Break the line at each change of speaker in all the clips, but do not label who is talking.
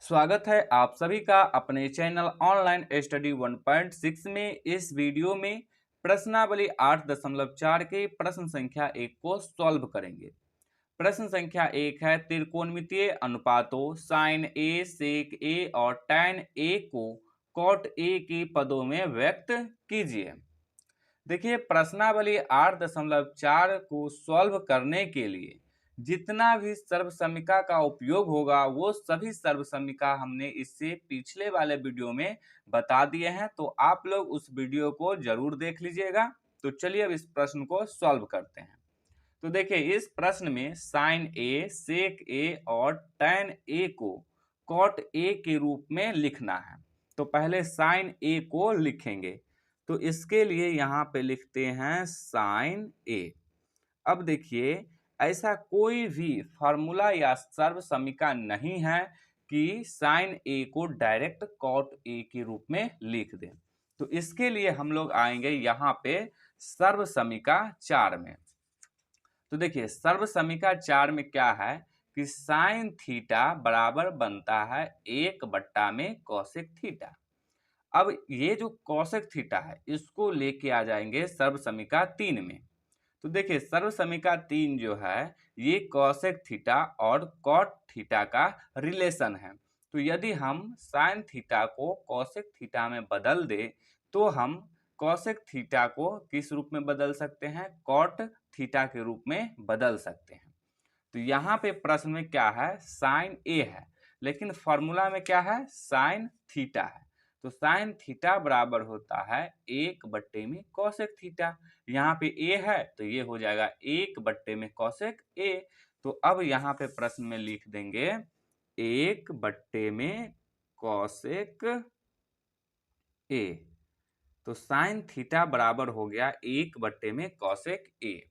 स्वागत है आप सभी का अपने चैनल ऑनलाइन स्टडी 1.6 में। इस वीडियो में प्रश्नावली 8.4 के प्रश्न संख्या 1 को सॉल्व करेंगे। प्रश्न संख्या 1 है त्रिकोणमितीय अनुपातों साइन ए, सेक ए और टैन ए को कॉट ए के पदों में व्यक्त कीजिए। देखिए, प्रश्नावली 8.4 को सॉल्व करने के लिए जितना भी सर्वसमीका का उपयोग होगा वो सभी सर्वसमीका हमने इससे पिछले वाले वीडियो में बता दिए हैं, तो आप लोग उस वीडियो को जरूर देख लीजिएगा। तो चलिए अब इस प्रश्न को सॉल्व करते हैं। तो देखिए, इस प्रश्न में साइन ए, सेक ए और टैन ए को कॉट ए के रूप में लिखना है। तो पहले साइन ए को लिखेंगे, तो इसके लिए यहाँ पे लिखते हैं साइन ए। अब देखिए, ऐसा कोई भी फार्मूला या सर्वसमीका नहीं है कि साइन ए को डायरेक्ट कॉट ए के रूप में लिख दें। तो इसके लिए हम लोग आएंगे यहाँ पे सर्वसमीका 4 में। तो देखिए, सर्वसमीका 4 में क्या है कि साइन थीटा बराबर बनता है 1 में कोसेक थीटा। अब ये जो कोसेक थीटा है इसको लेके आ जाएंगे सर्वसमीका 3 में। तो देखिए, सर्वसमीका 3 जो है ये कोसेक थीटा और कॉट थीटा का रिलेशन है। तो यदि हम साइन थीटा को कोसेक थीटा में बदल दे तो हम कोसेक थीटा को किस रूप में बदल सकते हैं? कॉट थीटा के रूप में बदल सकते हैं। तो यहाँ पे प्रश्न में क्या है? साइन ए है, लेकिन फॉर्मूला में क्या है? साइन थीटा है। तो साइन थीटा बराबर होता है 1 में कोसेक थीटा। यहाँ पे ए है तो ये हो जाएगा 1 में कोसेक ए। तो अब यहाँ पे प्रश्न में लिख देंगे 1 में कोसेक ए। तो साइन थीटा बराबर हो गया 1 में कोसेक ए।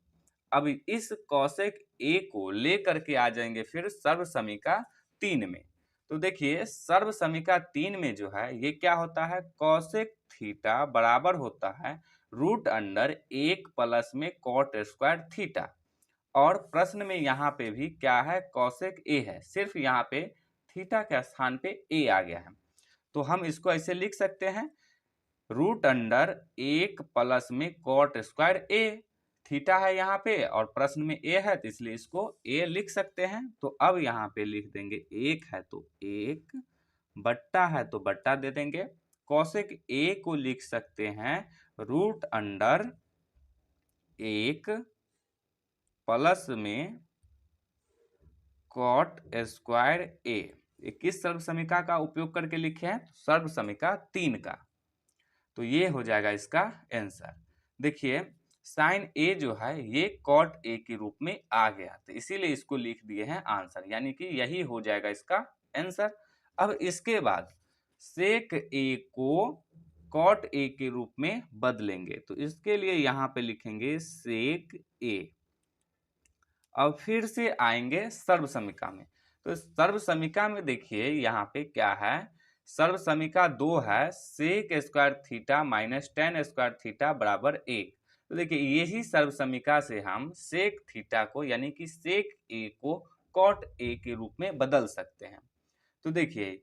अब इस कोसेक ए को लेकर के आ जाएंगे फिर सर्वसमीका 3 में। तो देखिए, सर्वसमीका 3 में जो है ये क्या होता है? कोसेक थीटा बराबर होता है √1 में कॉट स्क्वायर थीटा। और प्रश्न में यहाँ पे भी क्या है? कोसेक ए है, सिर्फ यहाँ पे थीटा के स्थान पे ए आ गया है। तो हम इसको ऐसे लिख सकते हैं √1 में कॉट स्क्वायर ए। थीटा है यहाँ पे और प्रश्न में ए है तो इसलिए इसको ए लिख सकते हैं। तो अब यहाँ पे लिख देंगे 1 है तो 1, बट्टा है तो बट्टा दे देंगे। कोसेक ए को लिख सकते हैं √1 में कॉट स्क्वायर ए। किस सर्वसमीका का उपयोग करके लिखे हैं? सर्वसमीका 3 का। तो ये हो जाएगा इसका आंसर। देखिए, साइन ए जो है ये कॉट ए के रूप में आ गया, तो इसीलिए इसको लिख दिए हैं आंसर, यानी कि यही हो जाएगा इसका आंसर। अब इसके बाद सेक ए को कॉट ए के रूप में बदलेंगे, तो इसके लिए यहाँ पे लिखेंगे सेक ए। अब फिर से आएंगे सर्वसमीका में। तो सर्वसमीका में देखिए यहाँ पे क्या है? सर्वसमीका 2 है sec square theta minus tan square theta बराबर 1। तो देखिए, यही सर्वसमीका से हम सेक थीटा को यानी कि सेक ए को कॉट ए के रूप में बदल सकते हैं। तो देखिए,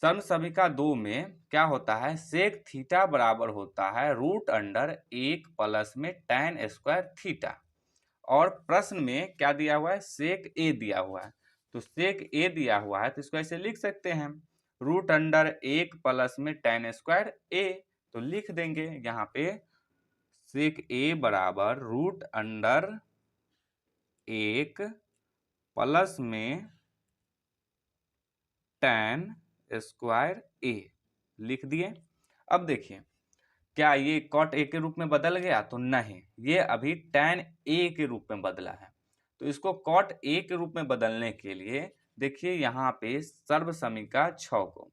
सर्वसमीका 2 में क्या होता है? सेक थीटा बराबर होता है √1 में टेन स्क्वायर थीटा। और प्रश्न में क्या दिया हुआ है? सेक ए दिया हुआ है। तो सेक ए दिया हुआ है तो इसको ऐसे लिख सकते हैं √1 में टेन स्क्वायर ए। तो लिख देंगे यहाँ पे सेक ए बराबर √1 में टेन स्क्वायर ए लिख दिए। अब देखिए, क्या ये कॉट ए के रूप में बदल गया? तो नहीं, ये अभी टैन ए के रूप में बदला है। तो इसको कॉट ए के रूप में बदलने के लिए देखिए यहाँ पे सर्वसमीका 6 को।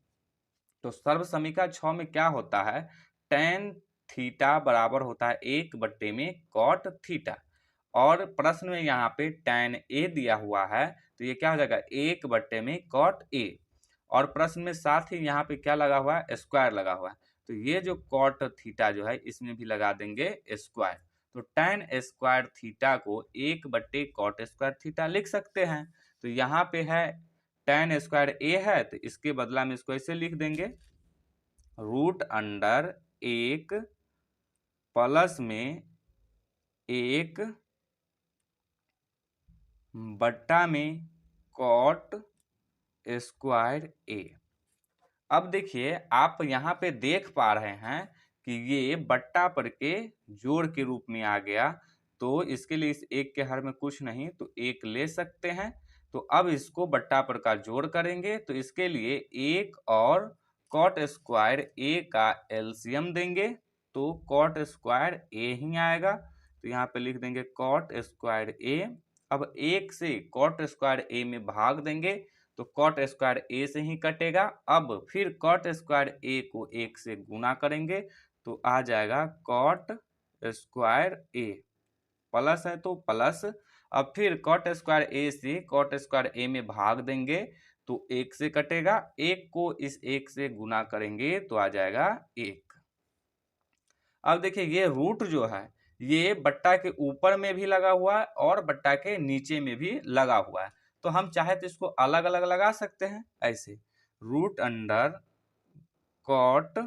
तो सर्वसमीका 6 में क्या होता है? टैन थीटा बराबर होता है 1 में कॉट थीटा। और प्रश्न में यहाँ पे टैन ए दिया हुआ है तो ये क्या हो जाएगा? 1 में कॉट ए। और प्रश्न में साथ ही यहाँ पे क्या लगा हुआ है? स्क्वायर लगा हुआ है। तो ये जो कॉट थीटा जो है इसमें भी लगा देंगे स्क्वायर। तो टैन स्क्वायर थीटा को 1 कॉट स्क्वायर थीटा लिख सकते हैं। तो यहाँ पे है tan स्क्वायर ए है तो इसके बदला में इसको ऐसे लिख देंगे, रूट अंडर 1 प्लस में 1 बट्टा में कॉट स्क्वायर ए। अब देखिए आप यहाँ पे देख पा रहे हैं कि ये बट्टा पर के जोड़ के रूप में आ गया, तो इसके लिए इस एक के हर में कुछ नहीं तो एक ले सकते हैं। तो अब इसको बट्टा पर का जोड़ करेंगे तो इसके लिए एक और कॉट स्क्वायर ए का एलसीएम देंगे, तो कॉट स्क्वायर ए ही आएगा। तो यहाँ पे लिख देंगे कॉट स्क्वायर ए। अब एक से कॉट स्क्वायर ए में भाग देंगे तो कॉट स्क्वायर ए से ही कटेगा। अब फिर कॉट स्क्वायर ए को एक से गुना करेंगे तो आ जाएगा कॉट स्क्वायर ए, प्लस है तो प्लस। अब फिर कॉट स्क्वायर ए से कॉट स्क्वायर ए में भाग देंगे तो एक से कटेगा, एक को इस एक से गुना करेंगे तो आ जाएगा एक। अब देखिए ये रूट जो है ये बट्टा के ऊपर में भी लगा हुआ है और बट्टा के नीचे में भी लगा हुआ है, तो हम चाहे तो इसको अलग अलग लगा सकते हैं ऐसे, रूट अंडर कॉट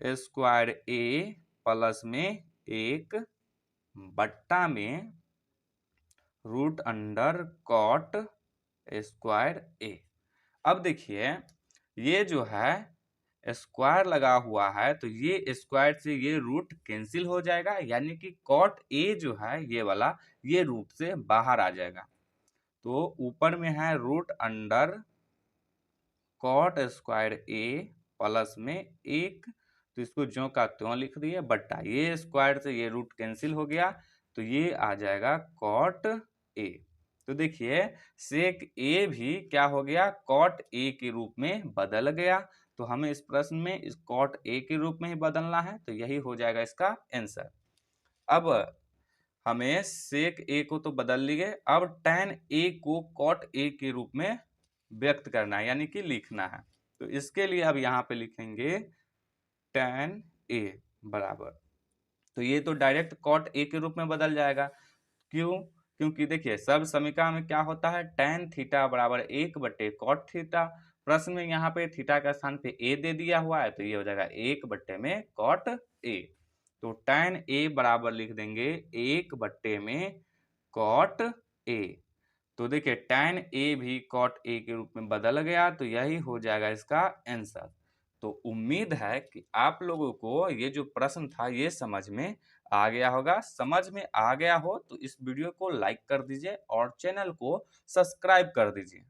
स्क्वायर ए प्लस में एक बट्टा में रूट अंडर कॉट स्क्वायर ए। अब देखिए ये जो है स्क्वायर लगा हुआ है तो ये स्क्वायर से ये रूट कैंसिल हो जाएगा, यानी कि कॉट ए जो है ये वाला ये रूट से बाहर आ जाएगा। तो ऊपर में है रूट अंडर कॉट स्क्वायर ए प्लस में एक, तो इसको ज्यों का त्यों लिख दिए बट्टा, ये स्क्वायर से ये रूट कैंसिल हो गया तो ये आ जाएगा कॉट ए। तो देखिए सेक ए भी क्या हो गया, कॉट ए के रूप में बदल गया। तो हमें इस प्रश्न में इस कॉट ए के रूप में ही बदलना है, तो यही हो जाएगा इसका आंसर। अब हमें सेक ए को तो बदल लिए, अब tan ए को कॉट ए के रूप में व्यक्त करना है यानी कि लिखना है। तो इसके लिए अब यहाँ पे लिखेंगे tan ए बराबर, तो ये तो डायरेक्ट कॉट ए के रूप में बदल जाएगा। क्यों? क्योंकि देखिए सब समीकरण में क्या होता है, tan थीटा बराबर 1/cot थीटा। प्रश्न में यहाँ पे थीटा का स्थान पे ए दे दिया हुआ है तो ये हो जाएगा 1/cot ए। तो tan ए बराबर लिख देंगे 1/cot ए। तो देखिए tan ए भी cot ए के रूप में बदल गया, तो यही हो जाएगा इसका आंसर। तो उम्मीद है कि आप लोगों को ये जो प्रश्न था ये समझ में आ गया होगा। समझ में आ गया हो तो इस वीडियो को लाइक कर दीजिए और चैनल को सब्सक्राइब कर दीजिए।